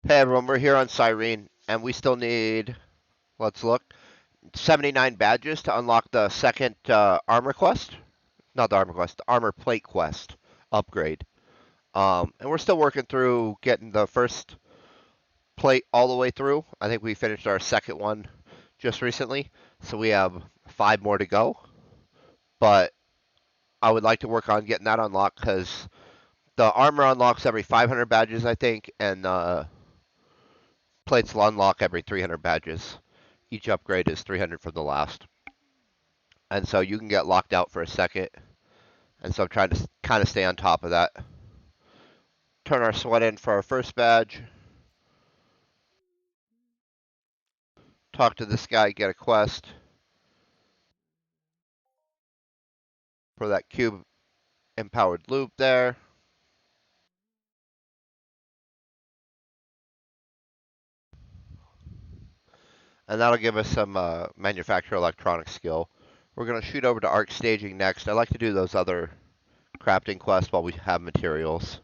Hey everyone, we're here on Cyrene, and we still need, let's look, 79 badges to unlock the second armor quest. Not the armor quest, the armor plate quest upgrade. And we're still working through getting the first plate all the way through. I think we finished our second one just recently, so we have 5 more to go. But I would like to work on getting that unlocked because the armor unlocks every 500 badges, I think, and plates will unlock every 300 badges. Each upgrade is 300 from the last. And so you can get locked out for a second. And so I'm trying to kind of stay on top of that. Turn our sweat in for our first badge. Talk to this guy, get a quest for that cube empowered loop there. And that'll give us some manufacture electronics skill. We're going to shoot over to ARC staging next. I like to do those other crafting quests while we have materials.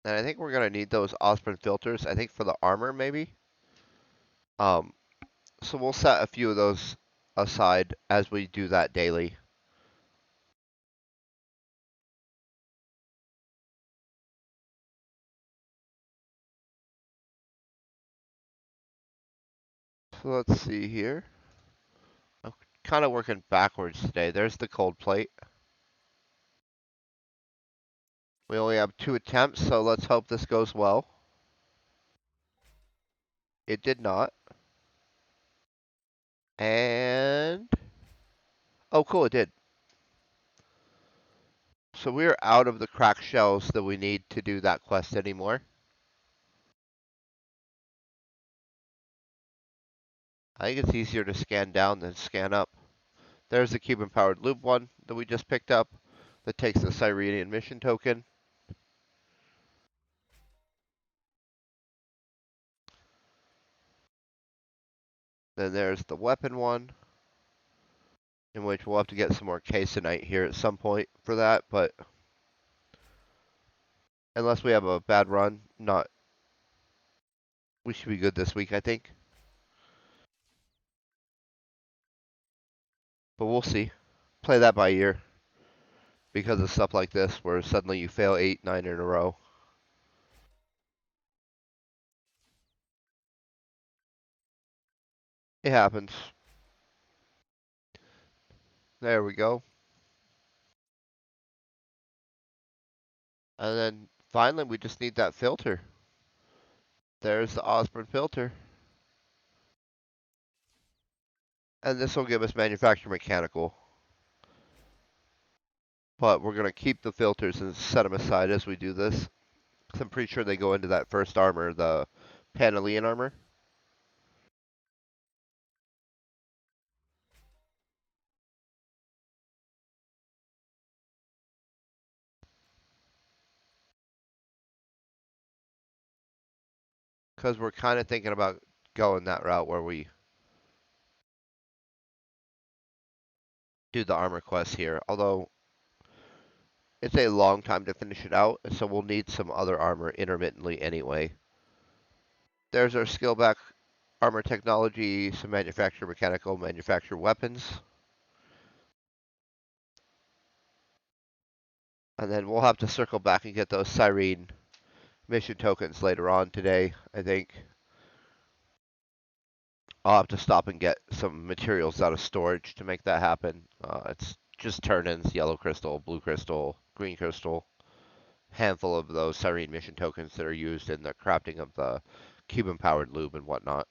And I think we're going to need those ozpyn filters, I think for the armor maybe. Um, so we'll set a few of those aside as we do that daily. So let's see here. I'm kind of working backwards today. There's the cold plate. We only have 2 attempts, so let's hope this goes well. It did not. And oh, cool, it did. So we're out of the cracked shells that we need to do that quest anymore. I think it's easier to scan down than scan up. There's the cube empowered loop one that we just picked up that takes the Cyrene mission token. Then there's the weapon one, in which we'll have to get some more caseonite here at some point for that, but unless we have a bad run, not we should be good this week, I think. But we'll see. Play that by ear because of stuff like this where suddenly you fail 8, 9 in a row. It happens. There we go. And then finally we just need that filter. There's the ozpyn filter. And this will give us manufacture mechanical. But we're going to keep the filters and set them aside as we do this. Because I'm pretty sure they go into that first armor, the paneleon armor. Because we're kind of thinking about going that route where we do the armor quest here. Although it's a long time to finish it out, so we'll need some other armor intermittently anyway. There's our skill back armor technology, some manufacture mechanical, manufacture weapons. And then we'll have to circle back and get those Cyrene mission tokens later on today, I think. I'll have to stop and get some materials out of storage to make that happen. It's just turn-ins, yellow crystal, blue crystal, green crystal. Handful of those Cyrene mission tokens that are used in the crafting of the cube-empowered lube and whatnot.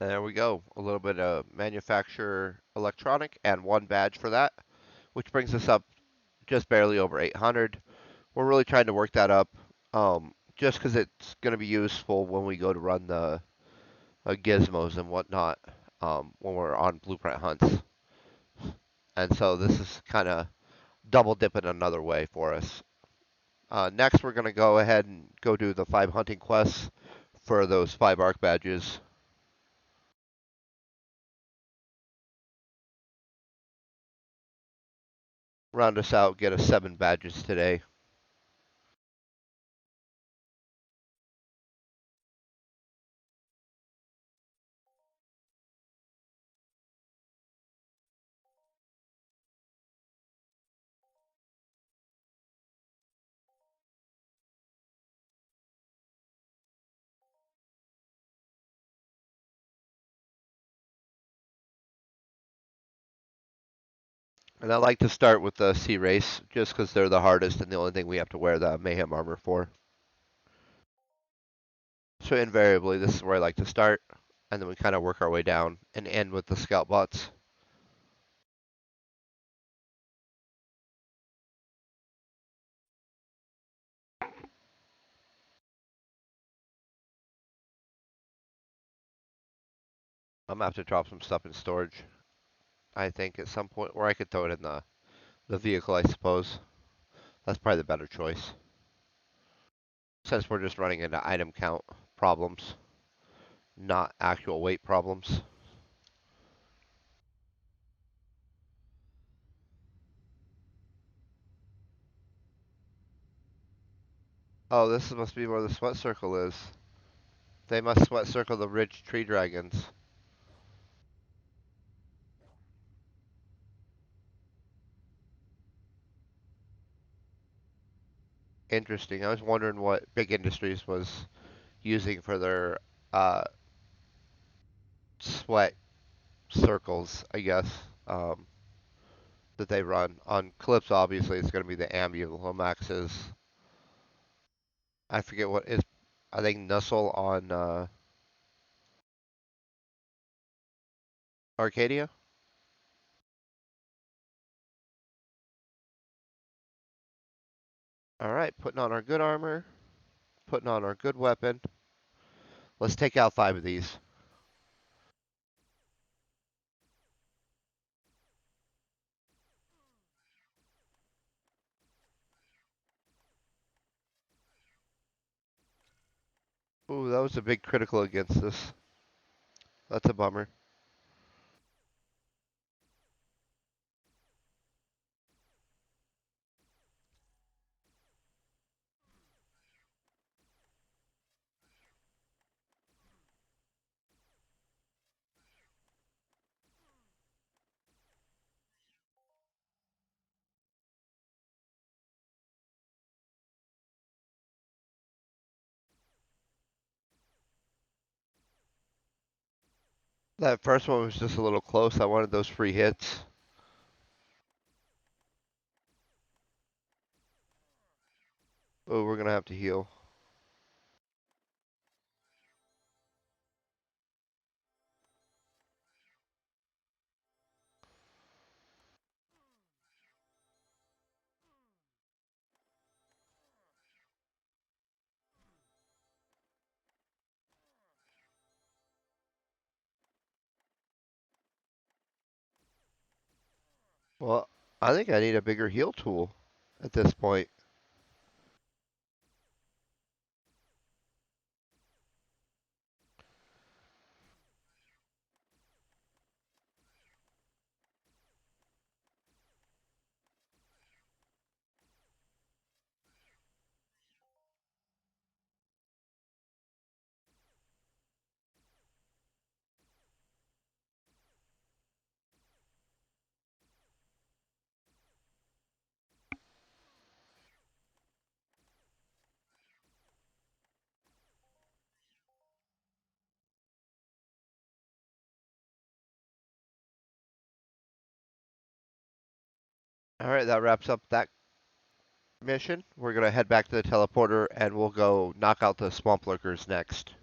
There we go. A little bit of manufacturer electronic and one badge for that, which brings us up just barely over 800. We're really trying to work that up, just because it's going to be useful when we go to run the gizmos and whatnot when we're on blueprint hunts. And so this is kind of double dipping another way for us. Next, we're going to go ahead and go do the 5 hunting quests for those 5 ARC badges. Round us out, get us 7 badges today. And I like to start with the sea race, just because they're the hardest and the only thing we have to wear the mayhem armor for. So invariably, this is where I like to start, and then we kind of work our way down and end with the scout bots. I'm gonna have to drop some stuff in storage, I think, at some point, or I could throw it in the vehicle, I suppose. That's probably the better choice, since we're just running into item count problems, not actual weight problems. Oh, this must be where the sweat circle is. They must sweat circle the ridge tree dragons. Interesting. I was wondering what Big Industries was using for their uh, sweat circles, I guess, that they run. On Clips, obviously, it's going to be the Ambulomaxes. I forget what is, I think Nussel on Arcadia. Alright, putting on our good armor, putting on our good weapon. Let's take out 5 of these. Ooh, that was a big critical against us. That's a bummer. That first one was just a little close. I wanted those free hits. Oh, we're gonna have to heal. Well, I think I need a bigger heal tool at this point. Alright, that wraps up that mission. We're gonna head back to the teleporter and we'll go knock out the swamp lurkers next.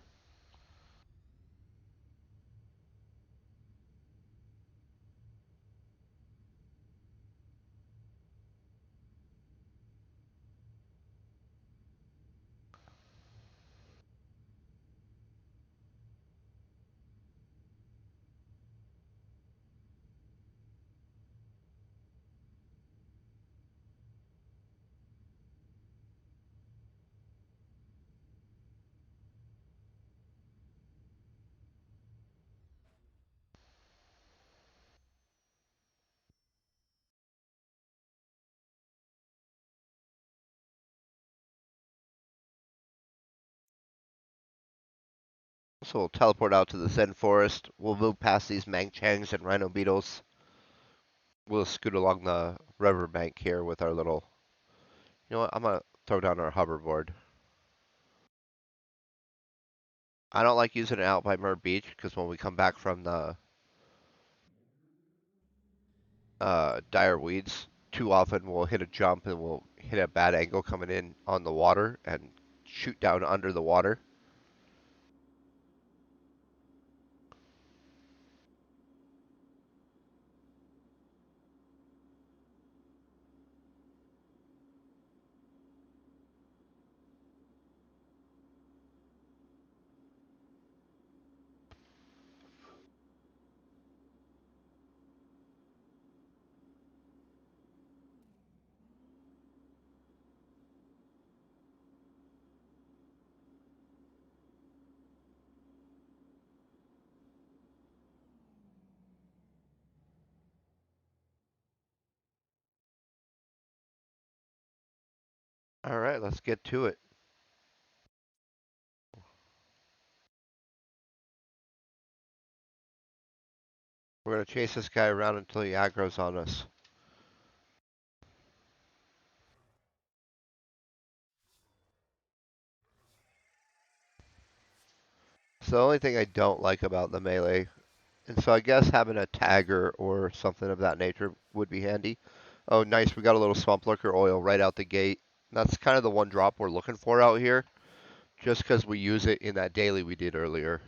So we'll teleport out to the Zen Forest. We'll move past these Mangchangs and Rhino Beetles. We'll scoot along the riverbank here with our little... You know what? I'm going to throw down our hoverboard. I don't like using it out by Mer Beach because when we come back from the dire weeds, too often we'll hit a jump and we'll hit a bad angle coming in on the water and shoot down under the water. All right, let's get to it. We're going to chase this guy around until he aggro's on us. So the only thing I don't like about the melee, and so I guess having a tagger or something of that nature would be handy. Oh, nice, we got a little swamp lurker oil right out the gate. That's kind of the one drop we're looking for out here, just because we use it in that daily we did earlier.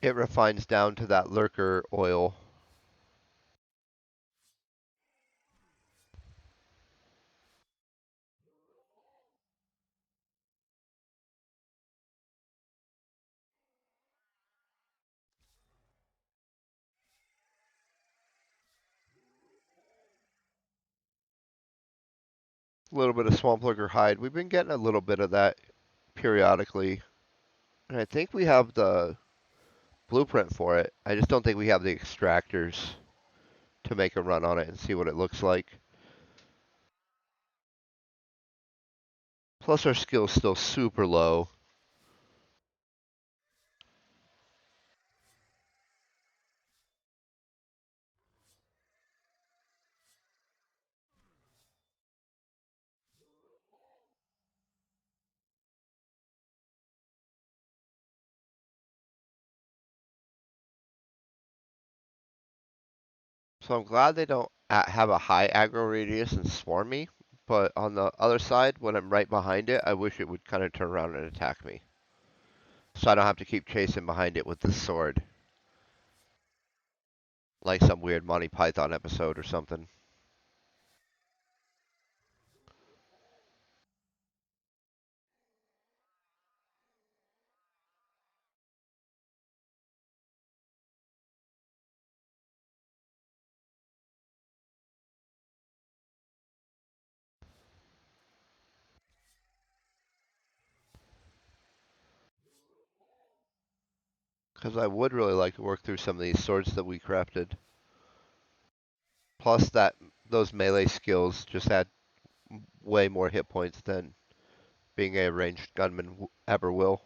It refines down to that lurker oil. A little bit of swamp lurker hide. We've been getting a little bit of that periodically. And I think we have the blueprint for it. I just don't think we have the extractors to make a run on it and see what it looks like. Plus our skill's still super low. So I'm glad they don't have a high aggro radius and swarm me. But on the other side, when I'm right behind it, I wish it would kind of turn around and attack me. So I don't have to keep chasing behind it with the sword. Like some weird Monty Python episode or something. Because I would really like to work through some of these swords that we crafted. Plus that those melee skills just add way more hit points than being a ranged gunman ever will.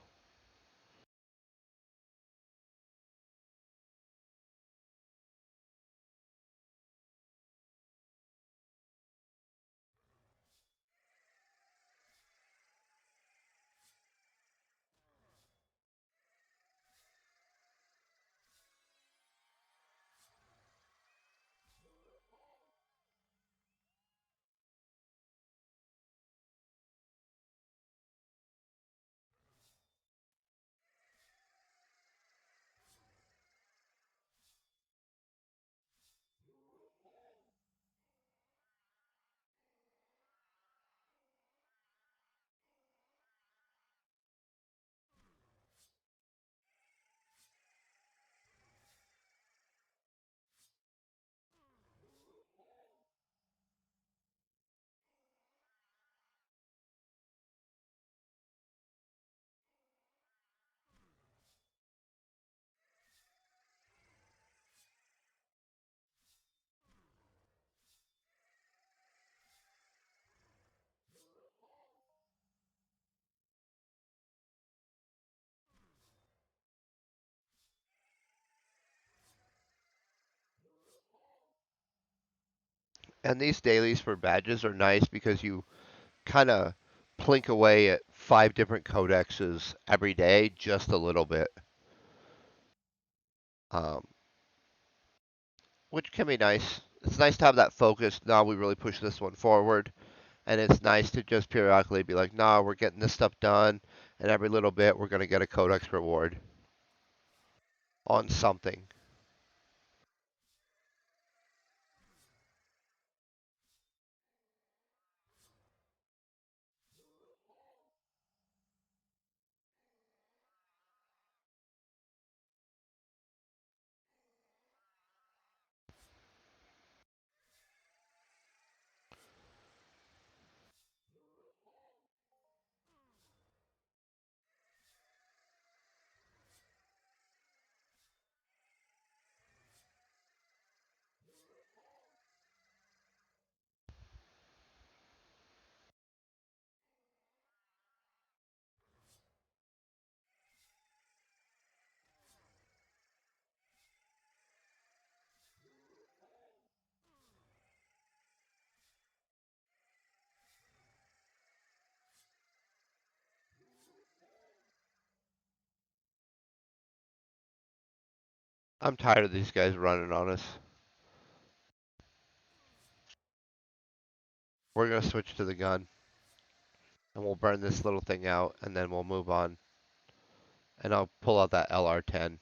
And these dailies for badges are nice because you kind of plink away at 5 different codexes every day, just a little bit, um, which can be nice. It's nice to have that focus. Now we really push this one forward, and it's nice to just periodically be like, nah, we're getting this stuff done, and every little bit we're going to get a codex reward on something. I'm tired of these guys running on us. We're going to switch to the gun, and we'll burn this little thing out, and then we'll move on. And I'll pull out that LR10.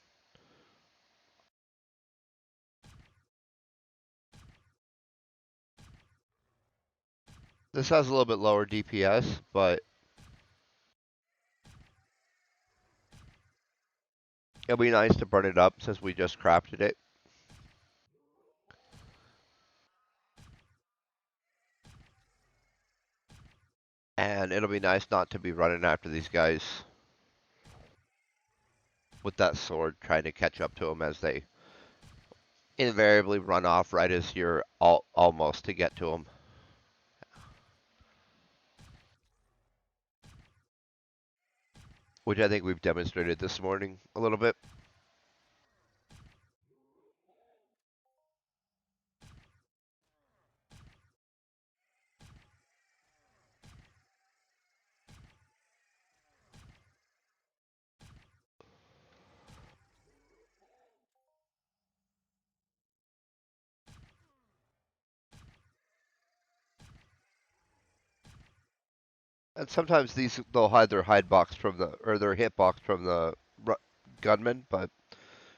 This has a little bit lower DPS, but it'll be nice to burn it up since we just crafted it. And it'll be nice not to be running after these guys with that sword, trying to catch up to them as they invariably run off right as you're almost to get to them. Which I think we've demonstrated this morning a little bit. And sometimes they'll hide their hide box from the or their hit box from the gunman, but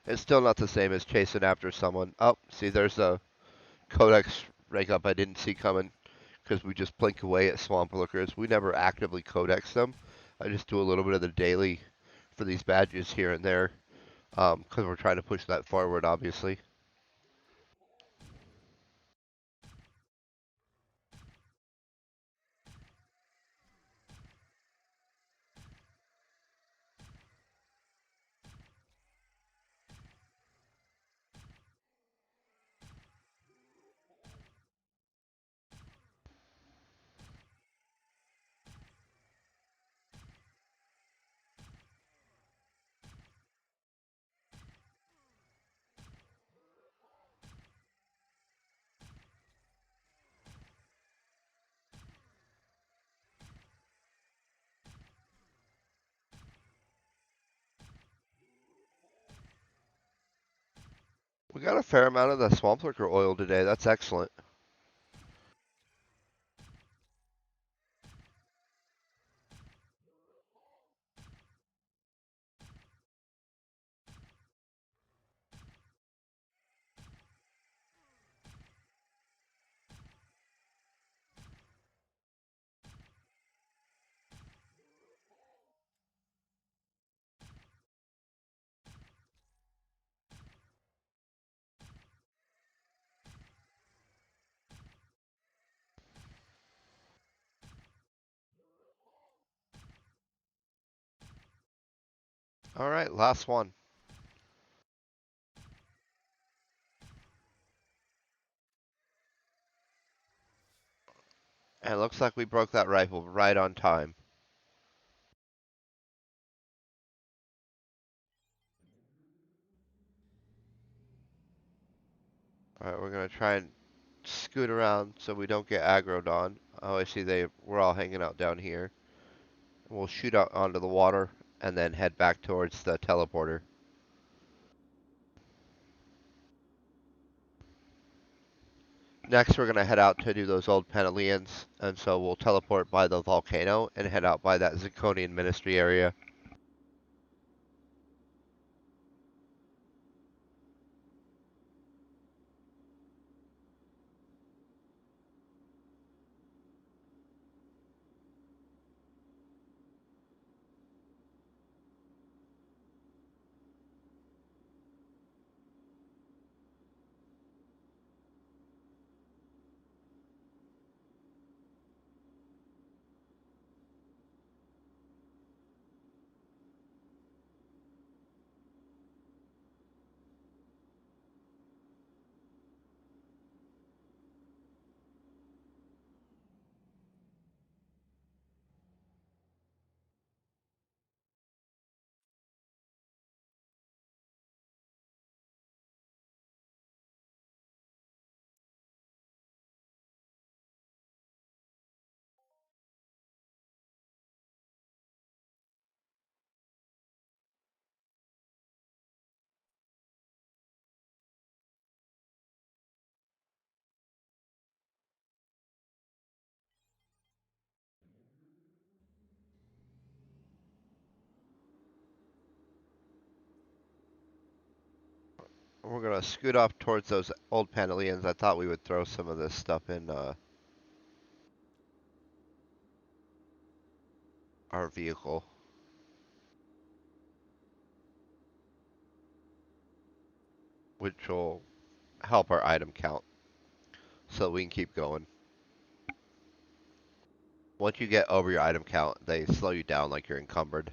it's still not the same as chasing after someone. Oh, see, there's a codex rank up I didn't see coming because we just blink away at swamp lurkers. We never actively codex them. I just do a little bit of the daily for these badges here and there because we're trying to push that forward, obviously. We got a fair amount of the swamp lurker oil today. That's excellent. All right, last one. And it looks like we broke that rifle right on time. All right, we're going to try and scoot around so we don't get aggroed on. Oh, I see we're all hanging out down here. We'll shoot out onto the water and then head back towards the teleporter. Next, we're going to head out to do those old paneleons, and so we'll teleport by the volcano and head out by that Zirconian Ministry area. We're going to scoot off towards those old paneleons. I thought we would throw some of this stuff in our vehicle, which will help our item count so we can keep going. Once you get over your item count, they slow you down like you're encumbered.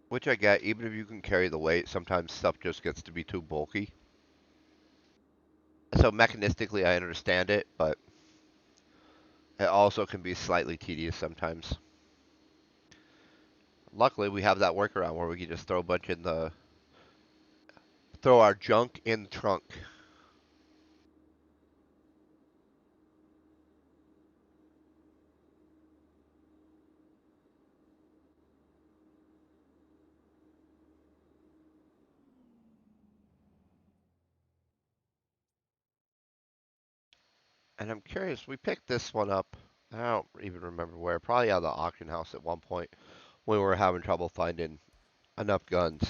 Which I get, even if you can carry the weight, sometimes stuff just gets to be too bulky. So mechanistically, I understand it, but it also can be slightly tedious sometimes. Luckily, we have that workaround where we can just throw a bunch in throw our junk in the trunk. And I'm curious, we picked this one up. I don't even remember where. Probably out of the auction house at one point when we were having trouble finding enough guns.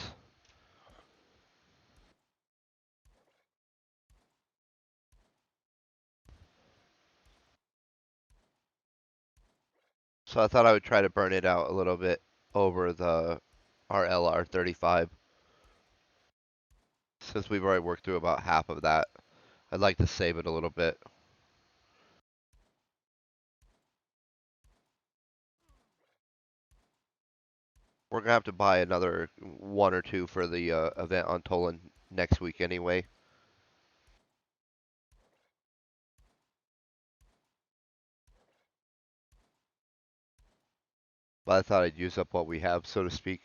So I thought I would try to burn it out a little bit over the RLR 35. Since we've already worked through about half of that, I'd like to save it a little bit. We're gonna have to buy another one or two for the event on Tolan next week anyway. But I thought I'd use up what we have, so to speak.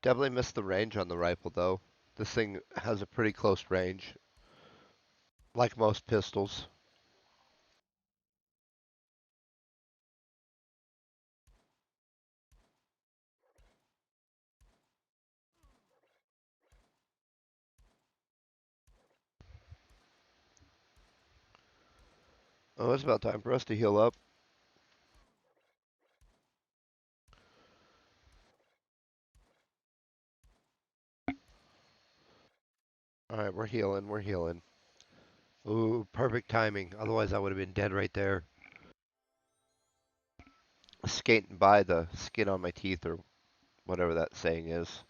Definitely missed the range on the rifle though. This thing has a pretty close range, like most pistols. Oh, it's about time for us to heal up. Alright, we're healing, we're healing. Ooh, perfect timing. Otherwise I would have been dead right there. Skating by the skin on my teeth or whatever that saying is.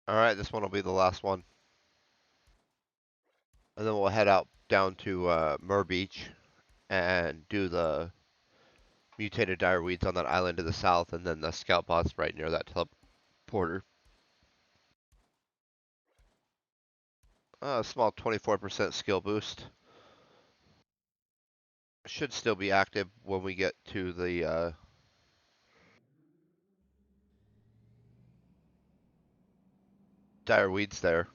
Alright, this one will be the last one. And then we'll head out down to Mur Beach and do the mutated dire weeds on that island to the south, and then the scout bots right near that teleporter. A small 24% skill boost. Should still be active when we get to the dire weeds there.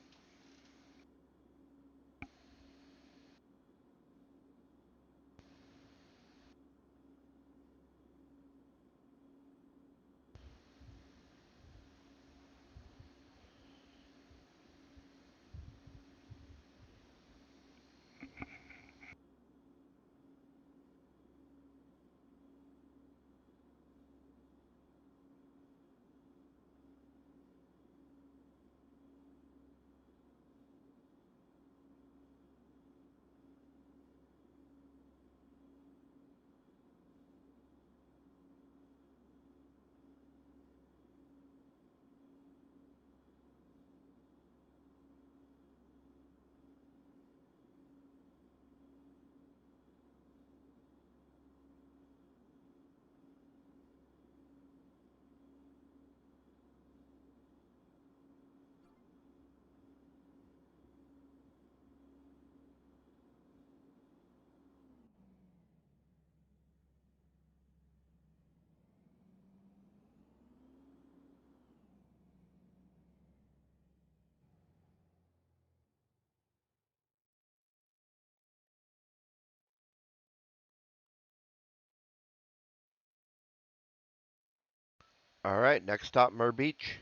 Alright, next stop Mur Beach,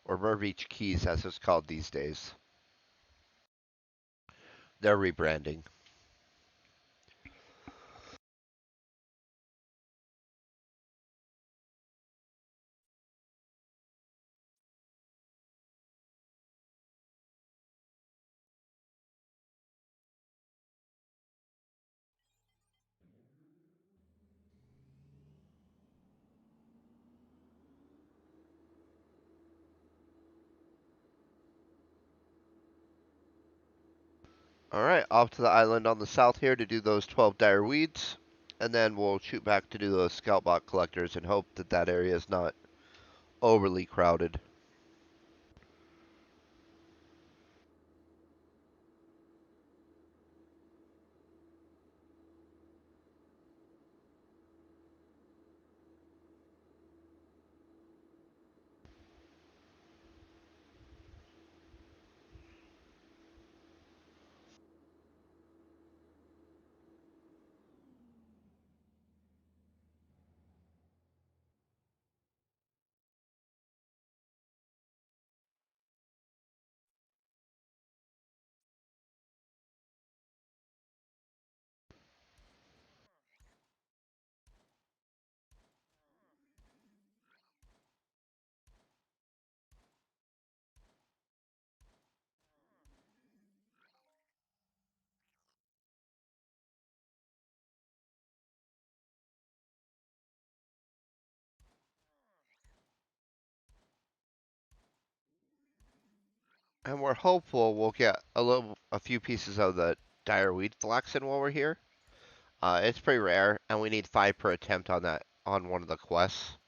or Mur Beach Keys as it's called these days. They're rebranding. Alright, off to the island on the south here to do those 12 dire weeds. And then we'll shoot back to do those scout bot collectors and hope that that area is not overly crowded. And we're hopeful we'll get a few pieces of the dire weed flaxen while we're here. It's pretty rare, and we need 5 per attempt on that on one of the quests.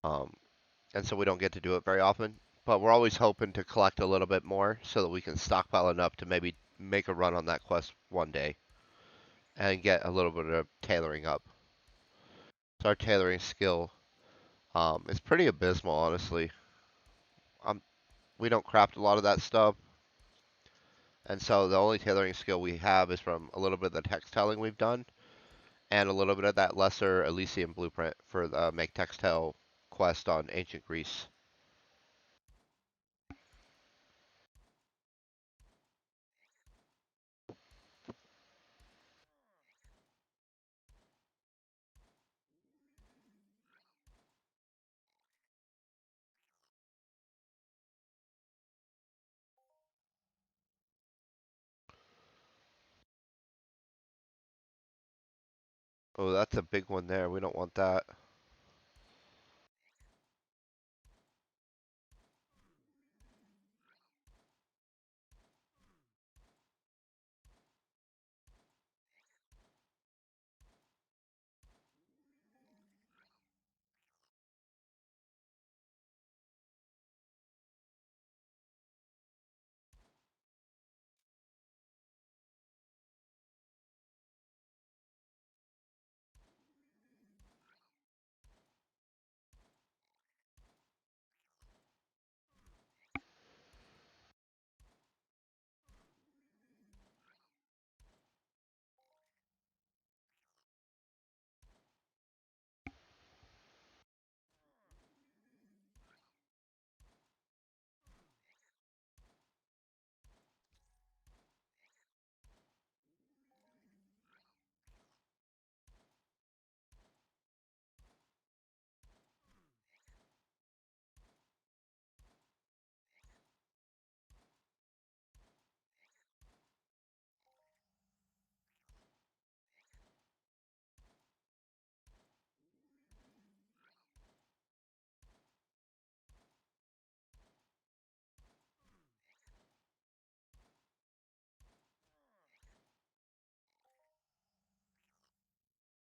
Um, and so we don't get to do it very often. But we're always hoping to collect a little bit more so that we can stockpile enough to maybe make a run on that quest one day and get a little bit of tailoring up. So our tailoring skill is pretty abysmal, honestly. Um, we don't craft a lot of that stuff, and so the only tailoring skill we have is from a little bit of the textiling we've done, and a little bit of that lesser Elysium blueprint for the make textile quest on ancient Greece. Oh, that's a big one there. We don't want that.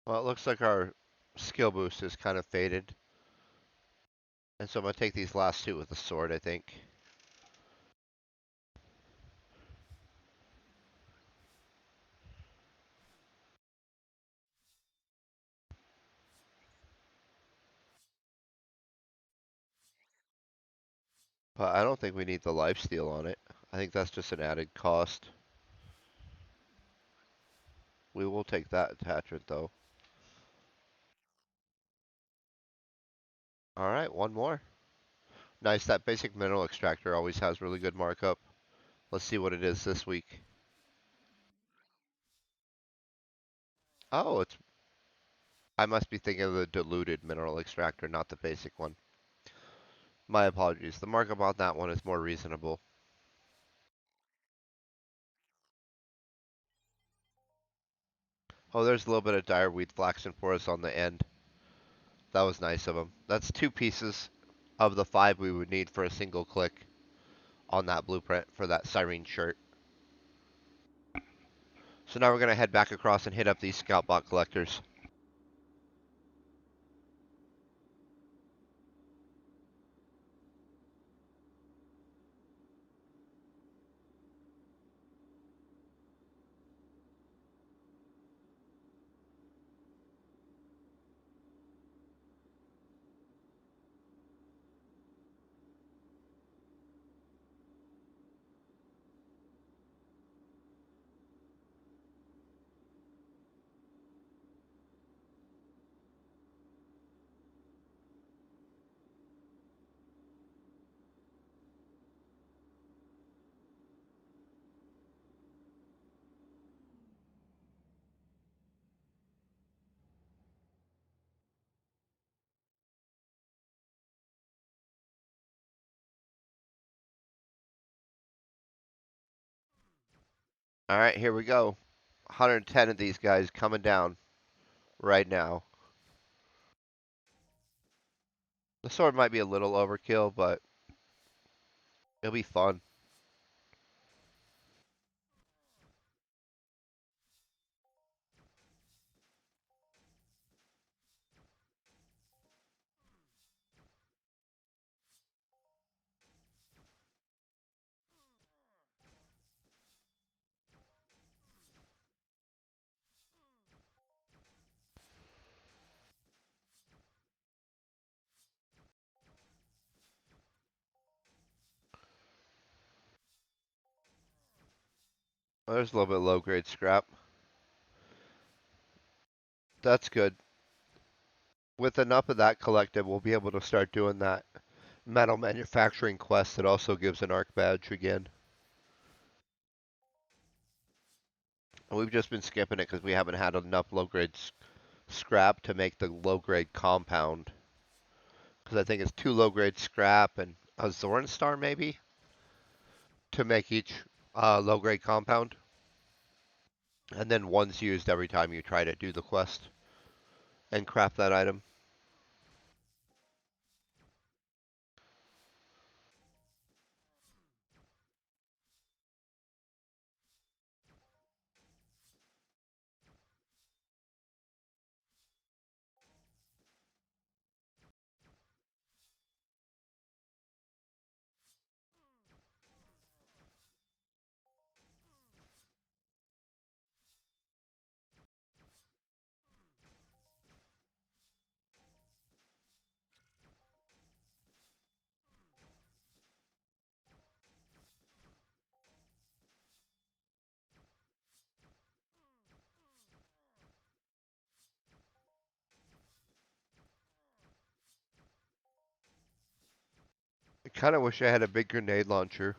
Well, it looks like our skill boost is kind of faded. And so I'm going to take these last two with the sword, I think. But I don't think we need the lifesteal on it. I think that's just an added cost. We will take that attachment, though. Alright, one more. Nice, that basic mineral extractor always has really good markup. Let's see what it is this week. Oh, it's... I must be thinking of the diluted mineral extractor, not the basic one. My apologies. The markup on that one is more reasonable. Oh, there's a little bit of direweed flaxen for us on the end. That was nice of him. That's 2 pieces of the 5 we would need for a single click on that blueprint for that Cyrene shirt. So now we're going to head back across and hit up these scout bot collectors. All right, here we go. 110 of these guys coming down right now. The sword might be a little overkill, but it'll be fun. Oh, there's a little bit low grade scrap. That's good. With enough of that collected, we'll be able to start doing that metal manufacturing quest that also gives an ARC badge again. And we've just been skipping it because we haven't had enough low grade scrap to make the low grade compound. Because I think it's 2 low grade scrap and a Zoran star maybe to make each low grade compound. And then one's used every time you try to do the quest and craft that item. I kind of wish I had a big grenade launcher.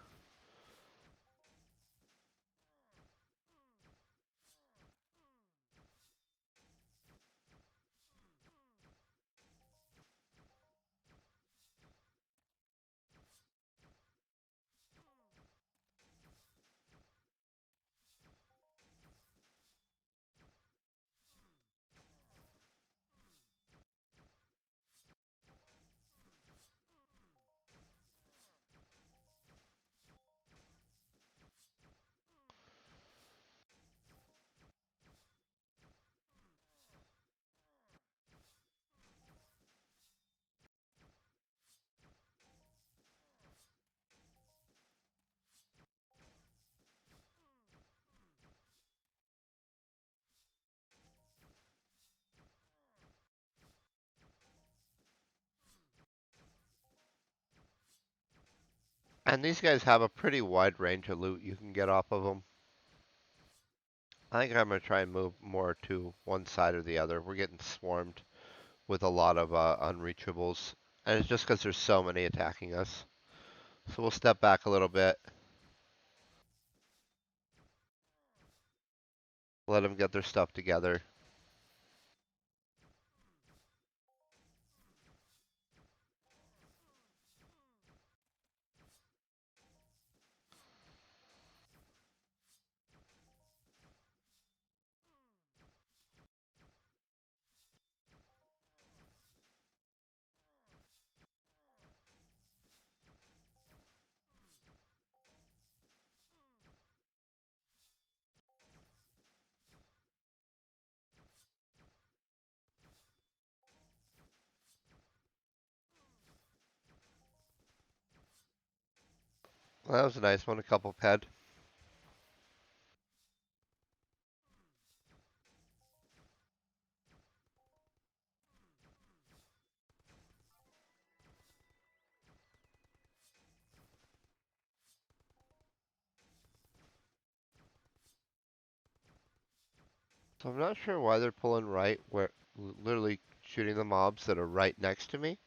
And these guys have a pretty wide range of loot you can get off of them. I think I'm going to try and move more to one side or the other. We're getting swarmed with a lot of unreachables. And it's just because there's so many attacking us. So we'll step back a little bit. Let them get their stuff together. Well, that was a nice one, a couple ped. So I'm not sure why they're pulling right, where literally shooting the mobs that are right next to me.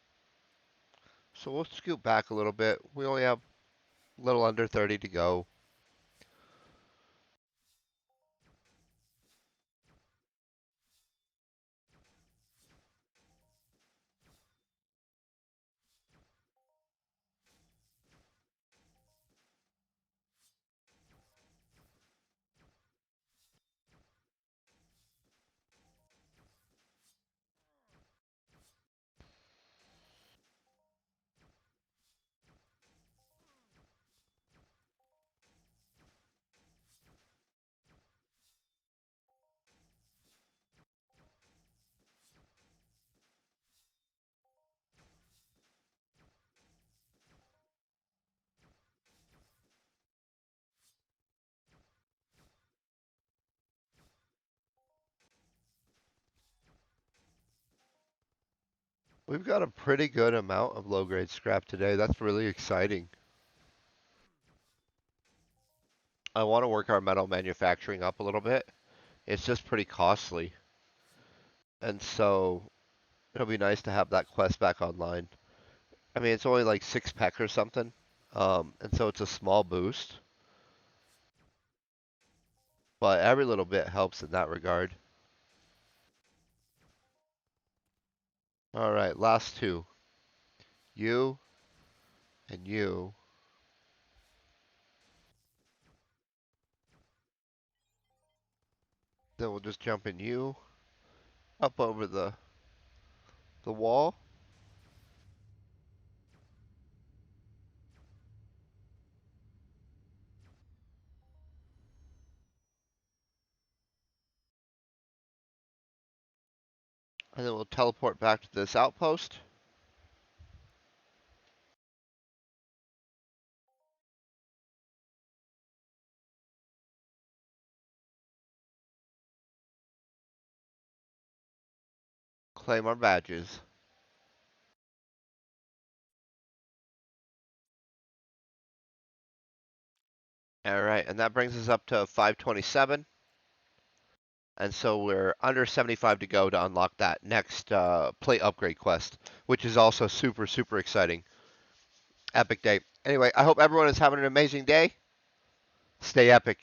So we'll scoot back a little bit. We only have a little under 30 to go. We've got a pretty good amount of low-grade scrap today. That's really exciting. I want to work our metal manufacturing up a little bit. It's just pretty costly. And so it'll be nice to have that quest back online. I mean, it's only like 6 peck or something. And so it's a small boost. But every little bit helps in that regard. All right, last two. You and you. Then we'll just jump in you up over the wall. And then we'll teleport back to this outpost. Claim our badges. All right, and that brings us up to 527. And so we're under 75 to go to unlock that next plate upgrade quest, which is also super, super exciting. Epic day. Anyway, I hope everyone is having an amazing day. Stay epic.